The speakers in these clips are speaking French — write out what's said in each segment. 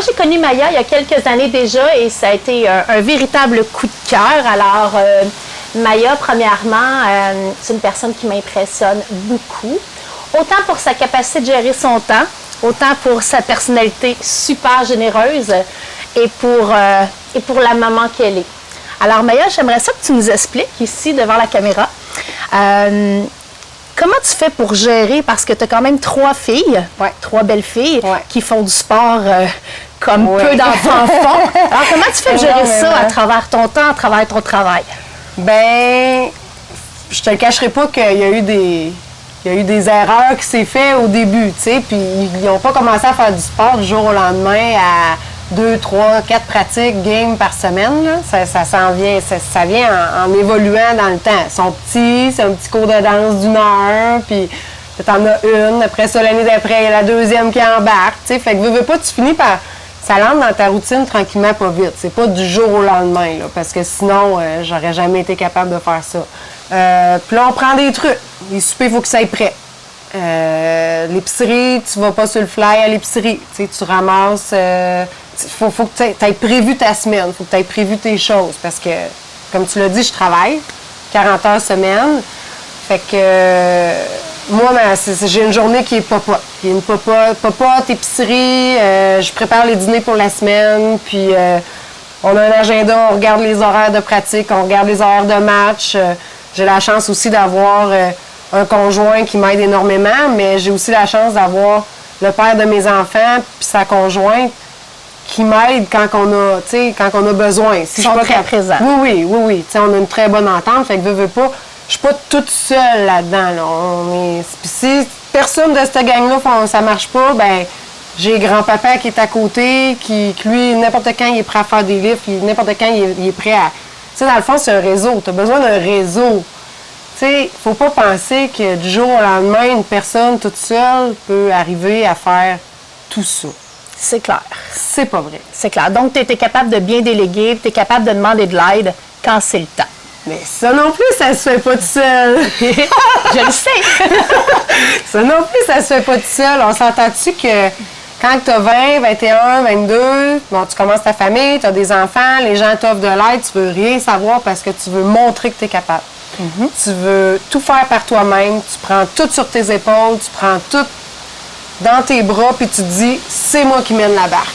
j'ai connu Maya il y a quelques années déjà et ça a été un véritable coup de cœur. Alors, Maya, premièrement, c'est une personne qui m'impressionne beaucoup. Autant pour sa capacité de gérer son temps, autant pour sa personnalité super généreuse et pour la maman qu'elle est. Alors, Maya, j'aimerais ça que tu nous expliques ici, devant la caméra, comment tu fais pour gérer, parce que tu as quand même 3 filles, 3 belles filles, qui font du sport comme peu d'enfants font. Alors, comment tu fais pour gérer ça à travers ton temps, à travers ton travail? Ben, je te le cacherai pas qu'il y a eu des erreurs qui s'est fait au début, tu sais, puis ils n'ont pas commencé à faire du sport du jour au lendemain à 2, 3, 4 pratiques, games par semaine. Là. Ça s'en vient, ça vient en évoluant dans le temps. Ils sont petits, c'est un petit cours de danse d'1 heure, puis t'en as une, après ça, l'année d'après, il y a la deuxième qui embarque, tu sais, fait que veux pas, tu finis par... Ça rentre dans ta routine tranquillement, pas vite. C'est pas du jour au lendemain, là, parce que sinon, j'aurais jamais été capable de faire ça. Puis là, on prend des trucs. Les soupers, il faut que ça aille prêt. L'épicerie, tu vas pas sur le fly à l'épicerie. Tu sais, tu ramasses... faut que tu aies prévu ta semaine. Faut que tu aies prévu tes choses. Parce que, comme tu l'as dit, je travaille 40 heures semaine. Fait que... moi, j'ai une journée qui est popote. Il y a une popote, épicerie, je prépare les dîners pour la semaine, puis on a un agenda, on regarde les horaires de pratique, on regarde les horaires de match. J'ai la chance aussi d'avoir un conjoint qui m'aide énormément, mais j'ai aussi la chance d'avoir le père de mes enfants puis sa conjointe qui m'aide quand on a besoin. Si Ils sont très présents. Oui. On a une très bonne entente, fait que veux pas... Je suis pas toute seule là-dedans. Là. Si personne de cette gang-là, ça marche pas, ben j'ai grand-papa qui est à côté, qui lui, n'importe quand, il est prêt à faire des livres, puis n'importe quand, il est prêt à... Tu sais, dans le fond, c'est un réseau. Tu as besoin d'un réseau. Tu sais, faut pas penser que du jour au lendemain, une personne toute seule peut arriver à faire tout ça. C'est clair. C'est pas vrai. C'est clair. Donc, tu étais capable de bien déléguer, tu es capable de demander de l'aide quand c'est le temps. Mais ça non plus, ça se fait pas tout seul. Je le sais. Ça non plus, ça se fait pas tout seul. On s'entend-tu que quand tu as 20, 21, 22, bon, tu commences ta famille, tu as des enfants, les gens t'offrent de l'aide, tu veux rien savoir parce que tu veux montrer que tu es capable. Tu veux tout faire par toi-même, tu prends tout sur tes épaules, tu prends tout dans tes bras, puis tu te dis, c'est moi qui mène la barque.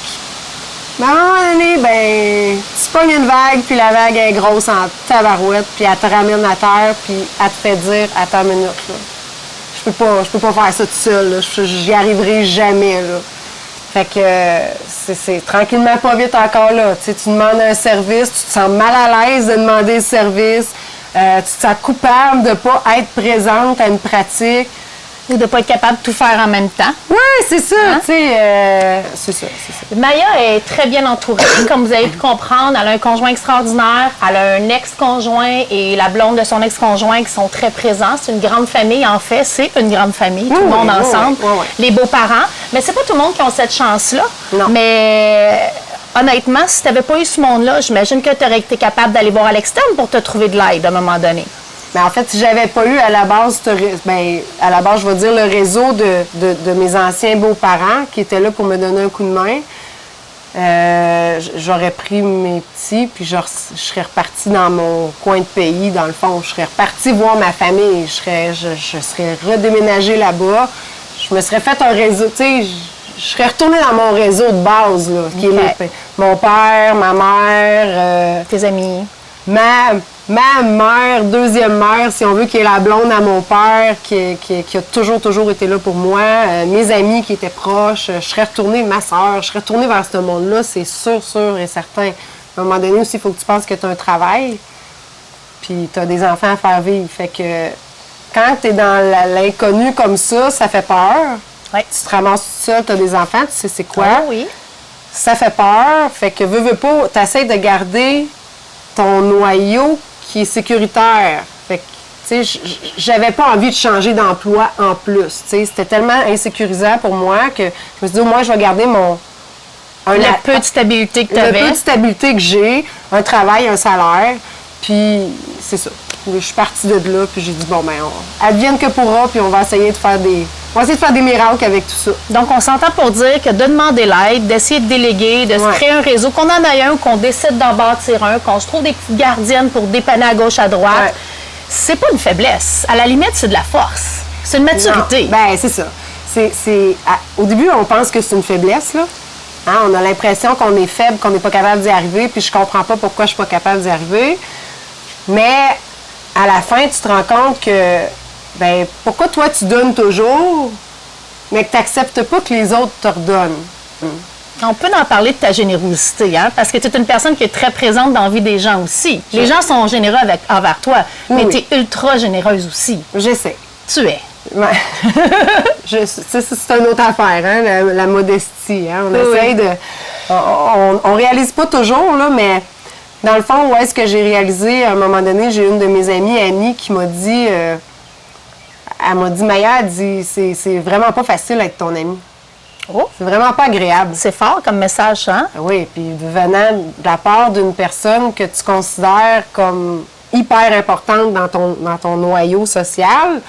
Mais à un moment donné, ben, tu pognes une vague, puis la vague est grosse en tabarouette, puis elle te ramène à terre, puis elle te fait dire, attends une minute, là. Je peux pas faire ça tout seul, là. J'y arriverai jamais, là. Fait que c'est tranquillement pas vite encore, là. Tu sais, tu demandes un service, tu te sens mal à l'aise de demander le service, tu te sens coupable de pas être présente à une pratique. Ou de ne pas être capable de tout faire en même temps. Oui, c'est ça, tu sais, c'est ça. Maya est très bien entourée. Comme vous avez pu comprendre, elle a un conjoint extraordinaire, elle a un ex-conjoint et la blonde de son ex-conjoint qui sont très présents. C'est une grande famille, en fait, c'est une grande famille, tout le monde ensemble, les beaux-parents. Mais c'est pas tout le monde qui a cette chance-là. Non. Mais honnêtement, si tu n'avais pas eu ce monde-là, j'imagine que tu aurais été capable d'aller voir à l'externe pour te trouver de l'aide à un moment donné. Mais en fait, si j'avais pas eu à la base, je vais dire le réseau de mes anciens beaux-parents qui étaient là pour me donner un coup de main, j'aurais pris mes petits, puis je serais repartie dans mon coin de pays, dans le fond. Je serais repartie voir ma famille. Je serais redéménagée là-bas. Je me serais fait un réseau, tu sais, je serais retournée dans mon réseau de base, là, qui est mon père, ma mère... tes amis. Ma mère, deuxième mère, si on veut, qui est la blonde à mon père, qui a toujours été là pour moi, mes amis qui étaient proches, je serais retournée, ma soeur, je serais retournée vers ce monde-là, c'est sûr et certain. À un moment donné aussi, il faut que tu penses que tu as un travail, puis tu as des enfants à faire vivre. Fait que quand tu es dans l'inconnu comme ça fait peur. Ouais. Tu te ramasses tout seul, tu as des enfants, tu sais c'est quoi. Ah, oui. Ça fait peur, fait que veux pas, tu essaies de garder ton noyau qui est sécuritaire. Fait que, tu sais, j'avais pas envie de changer d'emploi en plus. Tu sais, c'était tellement insécurisant pour moi que je me suis dit, au moins, je vais garder le peu de stabilité que tu avais. Le peu de stabilité que j'ai, un travail, un salaire. Puis, c'est ça. Je suis partie de là, puis j'ai dit, bon, ben, advienne que pourra, puis on va essayer de faire va essayer de faire des miracles avec tout ça. Donc, on s'entend pour dire que de demander l'aide, d'essayer de déléguer, de se créer un réseau, qu'on en ait un, qu'on décide d'en bâtir un, qu'on se trouve des petites gardiennes pour dépanner à gauche, à droite, c'est pas une faiblesse. À la limite, c'est de la force. C'est une maturité. Non. Ben, c'est ça. Au début, on pense que c'est une faiblesse, là. Hein? On a l'impression qu'on est faible, qu'on n'est pas capable d'y arriver, puis je comprends pas pourquoi je suis pas capable d'y arriver. Mais à la fin, tu te rends compte que, ben, pourquoi toi, tu donnes toujours, mais que tu n'acceptes pas que les autres te redonnent? On peut en parler de ta générosité, hein? Parce que tu es une personne qui est très présente dans la vie des gens aussi. Les gens sont généreux envers toi, mais tu es ultra généreuse aussi. J'essaie. Tu es. Ouais. C'est une autre affaire, hein, la modestie. Hein? On essaye de... On réalise pas toujours, là, mais dans le fond, où est-ce que j'ai réalisé, à un moment donné, j'ai une de mes amies, Annie, qui m'a dit... elle m'a dit, Maya, elle dit, c'est vraiment pas facile d'être ton amie. Oh. C'est vraiment pas agréable. C'est fort comme message, hein? Oui, puis venant de la part d'une personne que tu considères comme hyper importante dans ton noyau social,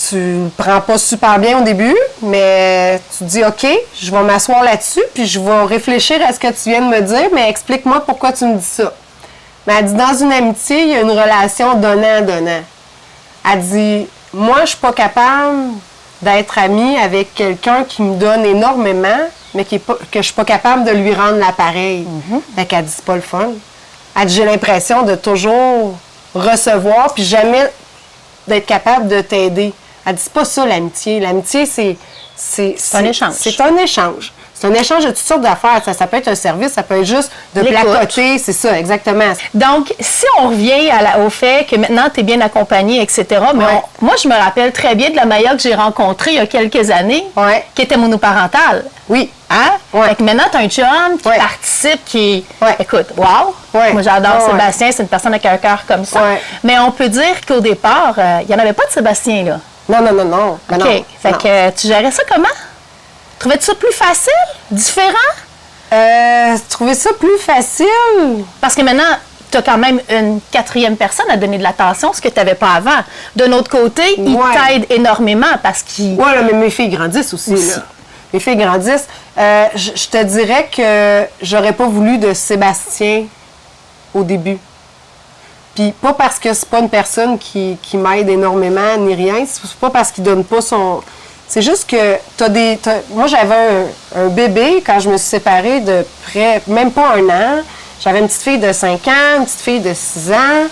tu ne prends pas super bien au début, mais tu te dis, OK, je vais m'asseoir là-dessus, puis je vais réfléchir à ce que tu viens de me dire, mais explique-moi pourquoi tu me dis ça. Mais elle dit, dans une amitié, il y a une relation donnant-donnant. Elle dit, moi, je suis pas capable d'être amie avec quelqu'un qui me donne énormément, mais que je suis pas capable de lui rendre l'appareil. Fait qu'elle dit, c'est pas le fun. Elle dit, j'ai l'impression de toujours recevoir, puis jamais d'être capable de t'aider. Elle dit, c'est pas ça l'amitié. L'amitié, c'est un échange. C'est un échange. C'est un échange de toutes sortes d'affaires. Ça peut être un service, ça peut être juste de placoter. C'est ça, exactement. Donc, si on revient au fait que maintenant, tu es bien accompagnée, etc., mais moi, je me rappelle très bien de la Maya que j'ai rencontrée il y a quelques années, qui était monoparentale. Oui. Hein? Fait que maintenant, tu as un chum qui participe, qui... Écoute, wow! Moi, j'adore Sébastien, c'est une personne avec un cœur comme ça. Mais on peut dire qu'au départ, il n'y en avait pas de Sébastien, là. Non. OK. Fait que tu gérais ça comment? Trouvais-tu ça plus facile? Différent? Trouvais ça plus facile? Parce que maintenant, tu as quand même une quatrième personne à donner de l'attention, ce que tu n'avais pas avant. D'un autre côté, il t'aide énormément parce qu'il... Oui, mais mes filles grandissent aussi. Là. Mes filles grandissent. Je te dirais que j'aurais pas voulu de Sébastien au début. Puis pas parce que c'est pas une personne qui m'aide énormément ni rien, c'est pas parce qu'il donne pas son... C'est juste que moi, j'avais un bébé quand je me suis séparée de près, même pas 1 an. J'avais une petite fille de 5 ans, une petite fille de 6 ans.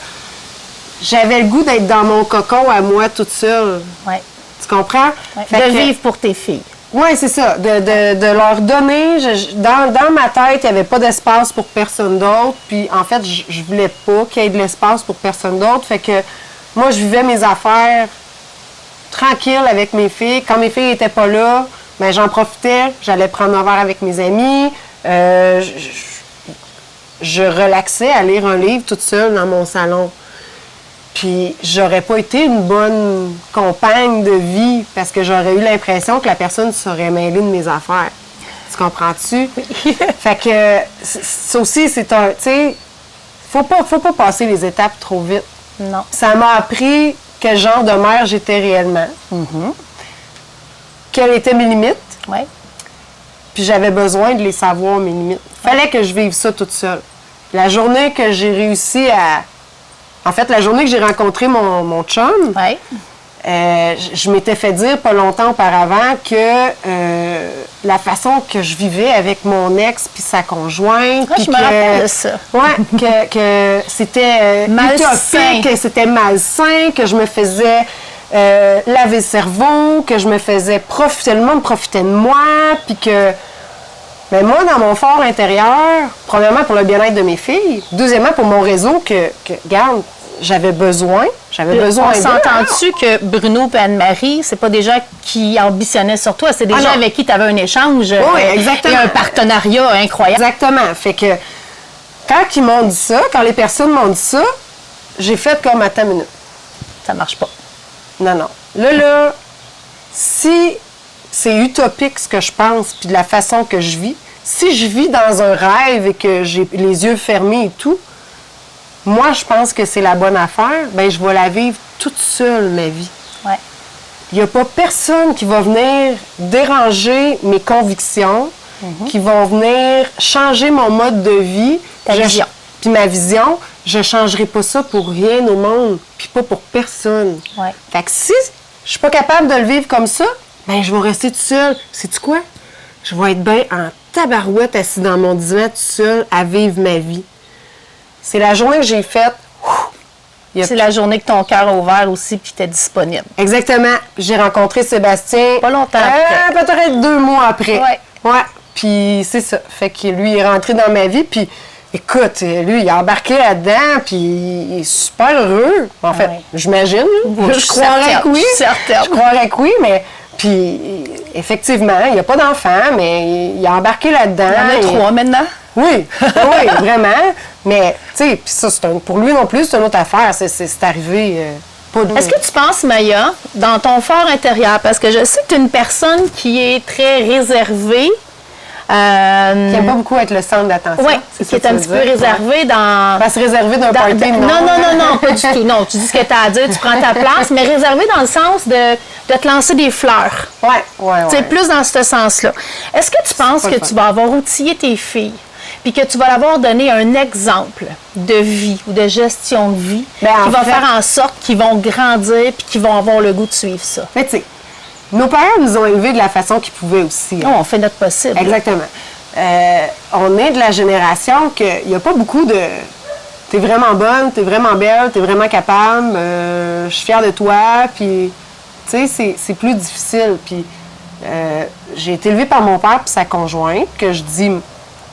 J'avais le goût d'être dans mon cocon à moi toute seule. Oui. Tu comprends? De vivre pour tes filles. Oui, c'est ça. De leur donner. Dans ma tête, il n'y avait pas d'espace pour personne d'autre. Puis, en fait, je voulais pas qu'il y ait de l'espace pour personne d'autre. Fait que moi, je vivais mes affaires tranquille avec mes filles. Quand mes filles n'étaient pas là, ben, j'en profitais. J'allais prendre un verre avec mes amis. Je relaxais à lire un livre toute seule dans mon salon. Puis, j'aurais pas été une bonne compagne de vie parce que j'aurais eu l'impression que la personne serait mêlée de mes affaires. Tu comprends-tu? Fait que, ça aussi, c'est un... Tu sais, faut pas passer les étapes trop vite. Non. Ça m'a appris quel genre de mère j'étais réellement. Quelles étaient mes limites. Oui. Puis, j'avais besoin de les savoir, mes limites. Fallait que je vive ça toute seule. La journée que j'ai réussi à... En fait, la journée que j'ai rencontré mon chum, je m'étais fait dire pas longtemps auparavant que la façon que je vivais avec mon ex puis sa conjointe... je me rappelle de ça. Oui, que c'était utopique, que c'était malsain, que je me faisais laver le cerveau, que je me faisais profiter, le monde profitait de moi, puis que... Mais moi, dans mon fort intérieur, premièrement pour le bien-être de mes filles, deuxièmement pour mon réseau regarde, j'avais besoin On s'entend-tu que Bruno et Anne-Marie, c'est pas des gens qui ambitionnaient sur toi, c'est des gens avec qui tu avais un échange et un partenariat incroyable. Exactement. Fait que quand ils m'ont dit ça, quand les personnes m'ont dit ça, j'ai fait comme, attends une minute. Ça marche pas. Non. Là, si c'est utopique ce que je pense, puis de la façon que je vis, si je vis dans un rêve et que j'ai les yeux fermés et tout, moi, je pense que c'est la bonne affaire, bien, je vais la vivre toute seule, ma vie. Ouais. il n'y a pas personne qui va venir déranger mes convictions, qui va venir changer mon mode de vie. Ta vision. Puis ma vision, je ne changerai pas ça pour rien au monde, puis pas pour personne. Ouais. Fait que si je suis pas capable de le vivre comme ça, ben je vais rester toute seule. Sais-tu quoi? Je vais être bien en tabarouette assis dans mon divan toute seule à vivre ma vie. C'est la journée que j'ai faite. C'est la journée que ton cœur a ouvert aussi puis tu étais disponible. Exactement. J'ai rencontré Sébastien. Pas longtemps après. Peut-être 2 mois après. Ouais. Ouais. Puis c'est ça. Fait que lui, il est rentré dans ma vie. Puis écoute, lui, il a embarqué là-dedans. Puis il est super heureux. En fait, j'imagine. Je croirais que oui. Certaine. Je croirais que oui, mais. Puis effectivement, il n'y a pas d'enfant, mais il a embarqué là-dedans. Il y en a 3 maintenant. Oui, oui, vraiment. Mais, tu sais, puis ça, pour lui non plus, c'est une autre affaire. C'est arrivé pas de... Est-ce que tu penses, Maya, dans ton fort intérieur, parce que je sais que tu es une personne qui est très réservée. Qui n'aime pas beaucoup être le centre d'attention. Oui, qui est un petit peu réservée dans... Pas se réserver d'un party, non, pas du tout. Non, tu dis ce que tu as à dire, tu prends ta place, mais réservée dans le sens de te lancer des fleurs. Oui. C'est plus dans ce sens-là. Est-ce que tu penses que tu vas avoir outillé tes filles puis que tu vas leur donner un exemple de vie ou de gestion de vie qui va faire en sorte qu'ils vont grandir puis qu'ils vont avoir le goût de suivre ça? Mais tu sais, nos parents nous ont élevés de la façon qu'ils pouvaient aussi. Oh, on fait notre possible. Exactement. On est de la génération qu'il n'y a pas beaucoup de... T'es vraiment bonne, t'es vraiment belle, t'es vraiment capable, je suis fière de toi, puis... Tu sais, c'est plus difficile. Puis j'ai été élevée par mon père puis sa conjointe, que je dis...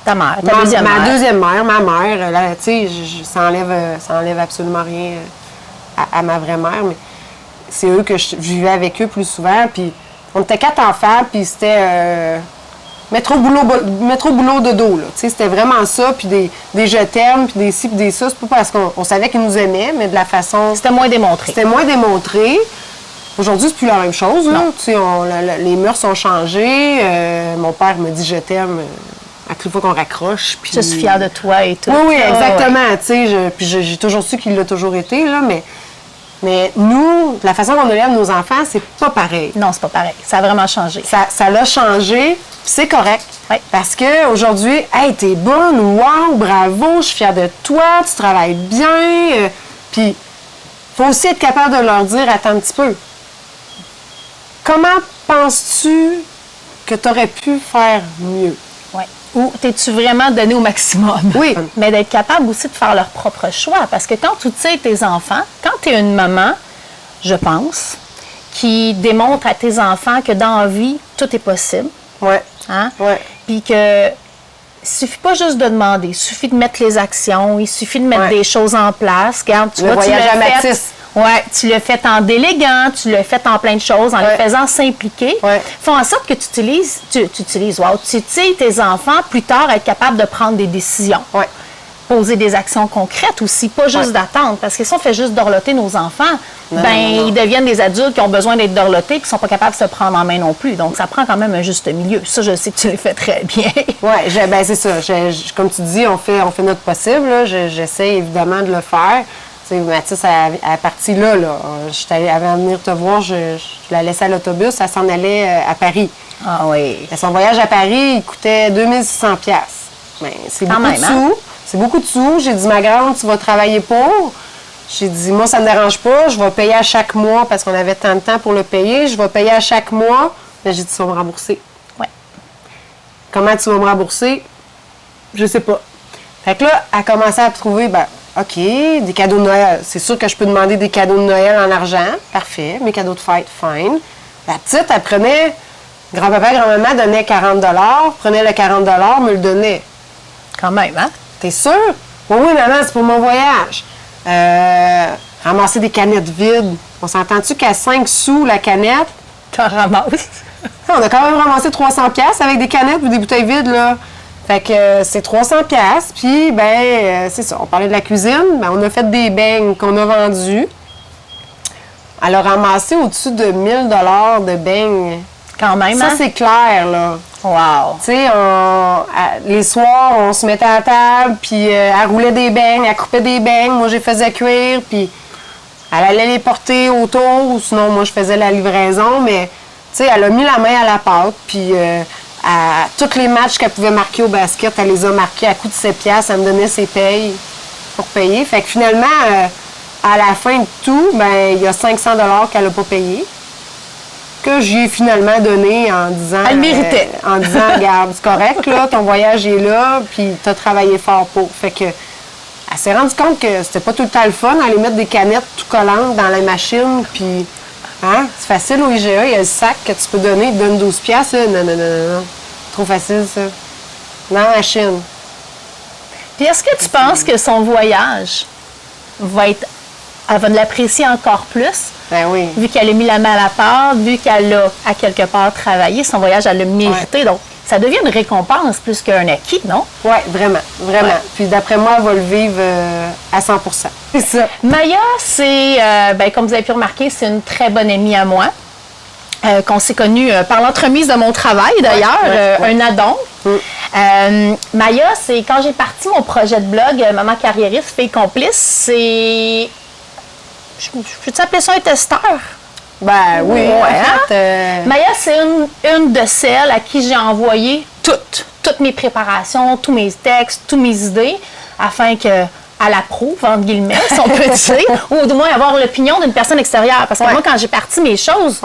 Ta mère, ta deuxième mère. Ma deuxième mère, ma mère. Là, tu sais, ça enlève absolument rien à ma vraie mère, mais c'est eux que je vivais avec eux plus souvent. Puis on était 4 enfants, puis c'était mettre au boulot de dos. Tu sais, c'était vraiment ça, puis des je t'aime, puis des ci, puis des ça. C'est pas parce qu'on savait qu'ils nous aimaient, mais de la façon... C'était moins démontré. C'était moins démontré. Aujourd'hui, c'est plus la même chose. Là. Tu sais, les mœurs sont changées. Mon père me dit je t'aime à toute fois qu'on raccroche. Puis... Je suis fière de toi et tout. Oui, exactement. Ouais. Tu sais, puis j'ai toujours su qu'il l'a toujours été, là, mais nous, la façon qu'on élève nos enfants, c'est pas pareil. Non, c'est pas pareil. Ça a vraiment changé. Ça l'a changé, puis c'est correct. Oui. Parce qu'aujourd'hui, hey, t'es bonne, wow, bravo, je suis fière de toi, tu travailles bien. Puis, il faut aussi être capable de leur dire, attends un petit peu. Comment penses-tu que tu aurais pu faire mieux? Oui. Ou t'es-tu vraiment donné au maximum? Oui. Mais d'être capable aussi de faire leur propre choix. Parce que quand tu sais tes enfants, quand tu es une maman, je pense, qui démontre à tes enfants que dans la vie, tout est possible. Oui. Hein? Oui. Puis que il suffit pas juste de demander, il suffit de mettre les actions, il suffit de mettre des choses en place. Regarde, tu vois, voyage à Matisse. Oui, tu l'as fait en déléguant, tu l'as fait en plein de choses, en les faisant s'impliquer. Font en sorte que tu utilises tes enfants plus tard à être capable de prendre des décisions. Poser des actions concrètes aussi, pas juste d'attendre. Parce que si on fait juste dorloter nos enfants, ils deviennent des adultes qui ont besoin d'être dorlotés et qui ne sont pas capables de se prendre en main non plus. Donc, ça prend quand même un juste milieu. Ça, je sais que tu le fais très bien. Oui, c'est ça. Comme tu dis, on fait notre possible. J'essaie évidemment de le faire. Mathis, elle est partie là. Avant de venir te voir, je la laissais à l'autobus. Elle s'en allait à Paris. Ah oui. Et son voyage à Paris, il coûtait 2600$. Ben, c'est beaucoup de sous. C'est beaucoup de sous. J'ai dit, ma grande, tu vas travailler pour. J'ai dit, moi, ça ne me dérange pas. Je vais payer à chaque mois parce qu'on avait tant de temps pour le payer. Je vais payer à chaque mois. Mais j'ai dit, tu vas me rembourser. Oui. Comment tu vas me rembourser? Je sais pas. Fait que là, elle a commencé à trouver, OK, des cadeaux de Noël. C'est sûr que je peux demander des cadeaux de Noël en argent. Parfait. Mes cadeaux de fête, fine. La petite, elle prenait... Grand-papa, grand-maman donnaient 40$, prenait le 40$, me le donnait. Quand même, hein? T'es sûre? Oui, maman, c'est pour mon voyage. Ramasser des canettes vides. On s'entend-tu qu'à 5 sous la canette? T'en ramasses. On a quand même ramassé 300$ avec des canettes ou des bouteilles vides, là. Fait que c'est 300$. Puis, c'est ça. On parlait de la cuisine. On a fait des beignes qu'on a vendus. Elle a ramassé au-dessus de 1000$ de beignes. Quand même, ça, c'est clair, là. Wow! Tu sais, les soirs, on se mettait à la table, puis elle roulait des beignes, elle coupait des beignes. Moi, je les faisais cuire, puis Elle allait les porter autour, ou sinon, moi, je faisais la livraison, mais, tu sais, elle a mis la main à la pâte, puis tous les matchs qu'elle pouvait marquer au basket, elle les a marqués à coût de 7 piastres, elle me donnait ses payes pour payer. Fait que finalement, à la fin de tout, ben il y a 500 $ qu'elle n'a pas payé, que j'ai finalement donné en disant... Elle méritait. En disant, regarde, c'est correct, là, ton voyage est là, puis tu as travaillé fort pour. Fait que, elle s'est rendue compte que c'était pas tout le temps le fun, aller mettre des canettes tout collantes dans la machine, puis... Hein? C'est facile au IGA, il y a le sac que tu peux donner, il te donne 12 piastres, là. Non, non, non, non, non. Trop facile, ça. Dans la machine. Puis est-ce que tu penses que son voyage va être... Elle va l'apprécier encore plus? Ben oui. Vu qu'elle a mis la main à la pâte, vu qu'elle a, à quelque part, travaillé, son voyage, elle l'a mérité. Ouais. Donc, ça devient une récompense plus qu'un acquis, non? Oui, vraiment, vraiment. Ouais. Puis d'après moi, elle va le vivre à 100 %. C'est ça. Maya, c'est, comme vous avez pu remarquer, c'est une très bonne amie à moi. Qu'on s'est connue par l'entremise de mon travail, d'ailleurs, un addon. Maya, c'est quand j'ai parti mon projet de blog Maman carriériste, fille complice, c'est... Je peux-tu appeler ça un testeur? Ben oui, en fait, Maya, c'est une de celles à qui j'ai envoyé toutes mes préparations, tous mes textes, toutes mes idées, afin qu'elle approuve, entre guillemets, si on peut dire, ou du moins avoir l'opinion d'une personne extérieure. Parce que moi, quand j'ai parti mes choses,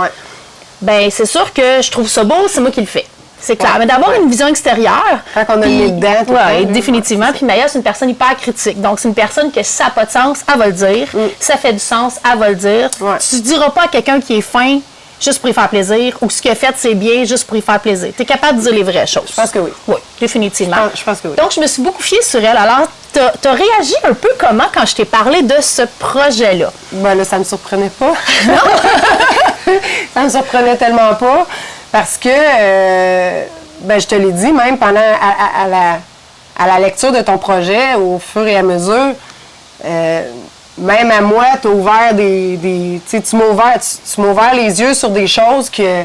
ben c'est sûr que je trouve ça beau, c'est moi qui le fais. C'est clair. Mais d'avoir une vision extérieure. Quand on a mis dedans. Oui, définitivement. Puis Maya, c'est une personne hyper critique. Donc, c'est une personne que si ça n'a pas de sens, elle va le dire. Si ça fait du sens, elle va le dire. Tu ne diras pas à quelqu'un qui est fin juste pour y faire plaisir ou ce qu'il a fait, c'est bien juste pour y faire plaisir. Tu es capable de dire les vraies choses. Je pense que oui. Oui, définitivement. Je pense que oui. Donc, je me suis beaucoup fiée sur elle. Alors, tu as réagi un peu comment quand je t'ai parlé de ce projet-là? Ben là, ça me surprenait pas. Non? Ça me surprenait tellement pas. Parce que, je te l'ai dit, même pendant à la lecture de ton projet, au fur et à mesure, même à moi, tu as ouvert tu m'as ouvert les yeux sur des choses que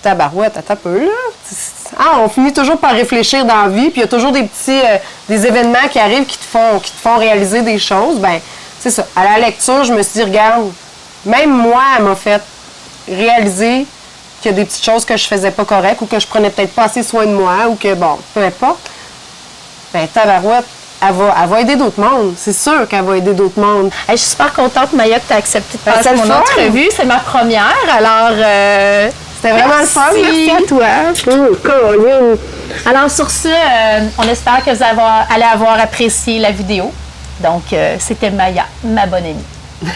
tabarouette, attends un peu, là. On finit toujours par réfléchir dans la vie, puis il y a toujours des des événements qui arrivent qui te font réaliser des choses. Ben, c'est ça. À la lecture, je me suis dit, regarde, même moi, elle m'a fait réaliser qu'il y a des petites choses que je faisais pas correct ou que je prenais peut-être pas assez soin de moi ou que, bon, peu importe. Ben, tabarouette, elle va aider d'autres mondes. C'est sûr qu'elle va aider d'autres mondes. Hey, je suis super contente, Maya, que tu as accepté de passer mon entrevue. C'est ma première, alors... C'était vraiment le fun. Merci à toi. Alors, sur ce, on espère que vous allez avoir apprécié la vidéo. Donc, c'était Maya, ma bonne amie.